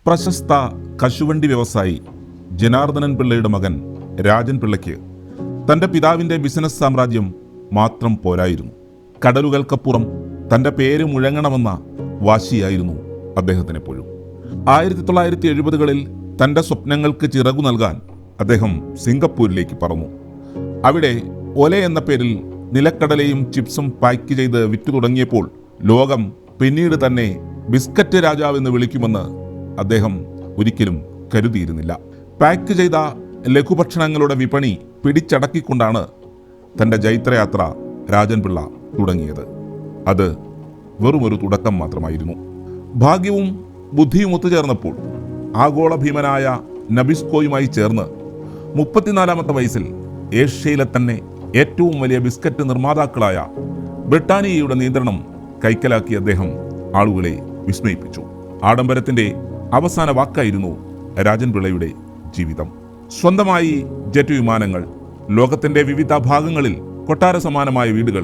പ്രശസ്ത കശുവണ്ടി വ്യവസായി ജനാർദ്ദനൻ പിള്ളയുടെ മകൻ രാജൻ പിള്ളയ്ക്ക് തൻ്റെ പിതാവിൻ്റെ ബിസിനസ് സാമ്രാജ്യം മാത്രം പോരായിരുന്നു. കടലുകൾക്കപ്പുറം തൻ്റെ പേര് മുഴങ്ങണമെന്ന വാശിയായിരുന്നു അദ്ദേഹത്തിനെപ്പോഴും. 1970കളിൽ തൻ്റെ സ്വപ്നങ്ങൾക്ക് ചിറകു നൽകാൻ അദ്ദേഹം സിംഗപ്പൂരിലേക്ക് പറന്നു. അവിടെ ഒലെ എന്ന പേരിൽ നിലക്കടലയും ചിപ്സും പാക്ക് ചെയ്ത് വിറ്റു തുടങ്ങിയപ്പോൾ ലോകം പിന്നീട് തന്നെ ബിസ്ക്കറ്റ് രാജാവെന്ന് വിളിക്കുമെന്ന് അദ്ദേഹം ഒരിക്കലും കരുതിയിരുന്നില്ല. പാക്ക് ചെയ്ത ലഘുഭക്ഷണങ്ങളുടെ വിപണി പിടിച്ചടക്കിക്കൊണ്ടാണ് തൻ്റെ ജൈത്രയാത്ര രാജൻ പിള്ള തുടങ്ങിയത്. അത് വെറുമൊരു തുടക്കം മാത്രമായിരുന്നു. ഭാഗ്യവും ബുദ്ധിയും ഒത്തുചേർന്നപ്പോൾ ആഗോള ഭീമനായ നബിസ്കോയുമായി ചേർന്ന് 34ാമത്തെ വയസ്സിൽ ഏഷ്യയിലെ തന്നെ ഏറ്റവും വലിയ ബിസ്ക്കറ്റ് നിർമ്മാതാക്കളായ ബ്രിട്ടാനിയയുടെ നിയന്ത്രണം കൈക്കലാക്കി അദ്ദേഹം ആളുകളെ വിസ്മയിപ്പിച്ചു. ആഡംബരത്തിൻ്റെ അവസാന വാക്കായിരുന്നു രാജൻ പിള്ളയുടെ ജീവിതം. സ്വന്തമായി ജെറ്റ് വിമാനങ്ങൾ, ലോകത്തിൻ്റെ വിവിധ ഭാഗങ്ങളിൽ കൊട്ടാര സമാനമായ വീടുകൾ,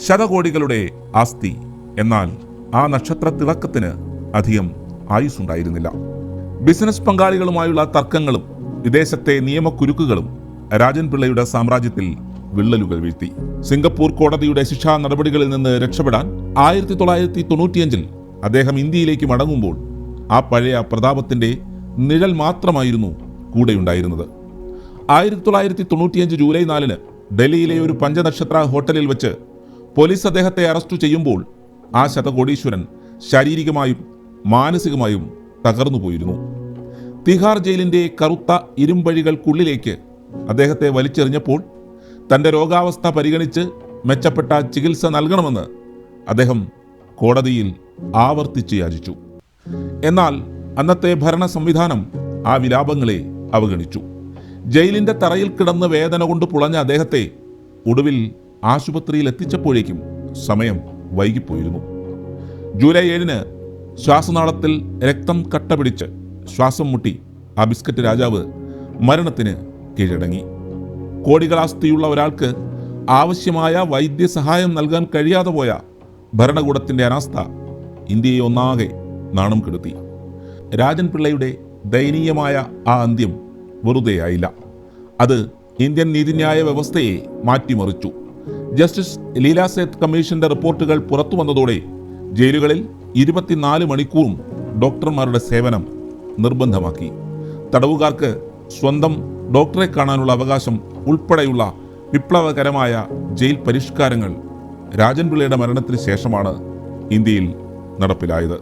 ശതകോടികളുടെ ആസ്തി. എന്നാൽ ആ നക്ഷത്ര തിളക്കത്തിന് അധികം ആയുസ്സുണ്ടായിരുന്നില്ല. ബിസിനസ് പങ്കാളികളുമായുള്ള തർക്കങ്ങളും വിദേശത്തെ നിയമക്കുരുക്കുകളും രാജൻ പിള്ളയുടെ സാമ്രാജ്യത്തിൽ വിള്ളലുകൾ വീഴ്ത്തി. സിംഗപ്പൂർ കോടതിയുടെ ശിക്ഷാ നടപടികളിൽ നിന്ന് രക്ഷപ്പെടാൻ 1995 അദ്ദേഹം ഇന്ത്യയിലേക്ക് മടങ്ങുമ്പോൾ ആ പഴയ പ്രതാപത്തിൻ്റെ നിഴൽ മാത്രമായിരുന്നു കൂടെയുണ്ടായിരുന്നത്. 1995 ജൂലൈ 4 ഡൽഹിയിലെ ഒരു പഞ്ചനക്ഷത്ര ഹോട്ടലിൽ വെച്ച് പോലീസ് അദ്ദേഹത്തെ അറസ്റ്റ് ചെയ്യുമ്പോൾ ആ ശതകോടീശ്വരൻ ശാരീരികമായും മാനസികമായും തകർന്നു പോയിരുന്നു. തിഹാർ ജയിലിൻ്റെ കറുത്ത ഇരുമ്പഴികൾക്കുള്ളിലേക്ക് അദ്ദേഹത്തെ വലിച്ചെറിഞ്ഞപ്പോൾ തൻ്റെ രോഗാവസ്ഥ പരിഗണിച്ച് മെച്ചപ്പെട്ട ചികിത്സ നൽകണമെന്ന് അദ്ദേഹം കോടതിയിൽ ആവർത്തിച്ച് യാചിച്ചു. എന്നാൽ അന്നത്തെ ഭരണ സംവിധാനം ആ വിലാപങ്ങളെ അവഗണിച്ചു. ജയിലിൻ്റെ തറയിൽ കിടന്ന് വേദന കൊണ്ട് പുളഞ്ഞ അദ്ദേഹത്തെ ഒടുവിൽ ആശുപത്രിയിൽ എത്തിച്ചപ്പോഴേക്കും സമയം വൈകിപ്പോയിരുന്നു. ജൂലൈ 7 ശ്വാസനാളത്തിൽ രക്തം കട്ടപിടിച്ച് ശ്വാസം മുട്ടി ആ ബിസ്ക്കറ്റ് രാജാവ് മരണത്തിന് കീഴടങ്ങി. കോടികൾ ആസ്തിയുള്ള ഒരാൾക്ക് ആവശ്യമായ വൈദ്യസഹായം നൽകാൻ കഴിയാതെ പോയ ഭരണകൂടത്തിൻ്റെ അനാസ്ഥ ഇന്ത്യയെ ഒന്നാകെ നാണം കെടുത്തി. രാജൻ പിള്ളയുടെ ദയനീയമായ ആ അന്ത്യം വെറുതെയായില്ല. അത് ഇന്ത്യൻ നീതിന്യായ വ്യവസ്ഥയെ മാറ്റിമറിച്ചു. ജസ്റ്റിസ് ലീല സേത്ത് കമ്മീഷന്റെ റിപ്പോർട്ടുകൾ പുറത്തു വന്നതോടെ ജയിലുകളിൽ 24 മണിക്കൂറും ഡോക്ടർമാരുടെ സേവനം നിർബന്ധമാക്കി. തടവുകാർക്ക് സ്വന്തം ഡോക്ടറെ കാണാനുള്ള അവകാശം ഉൾപ്പെടെയുള്ള വിപ്ലവകരമായ ജയിൽ പരിഷ്കാരങ്ങൾ രാജൻ പിള്ളയുടെ മരണത്തിന് ശേഷമാണ് ഇന്ത്യയിൽ നടപ്പിലായത്.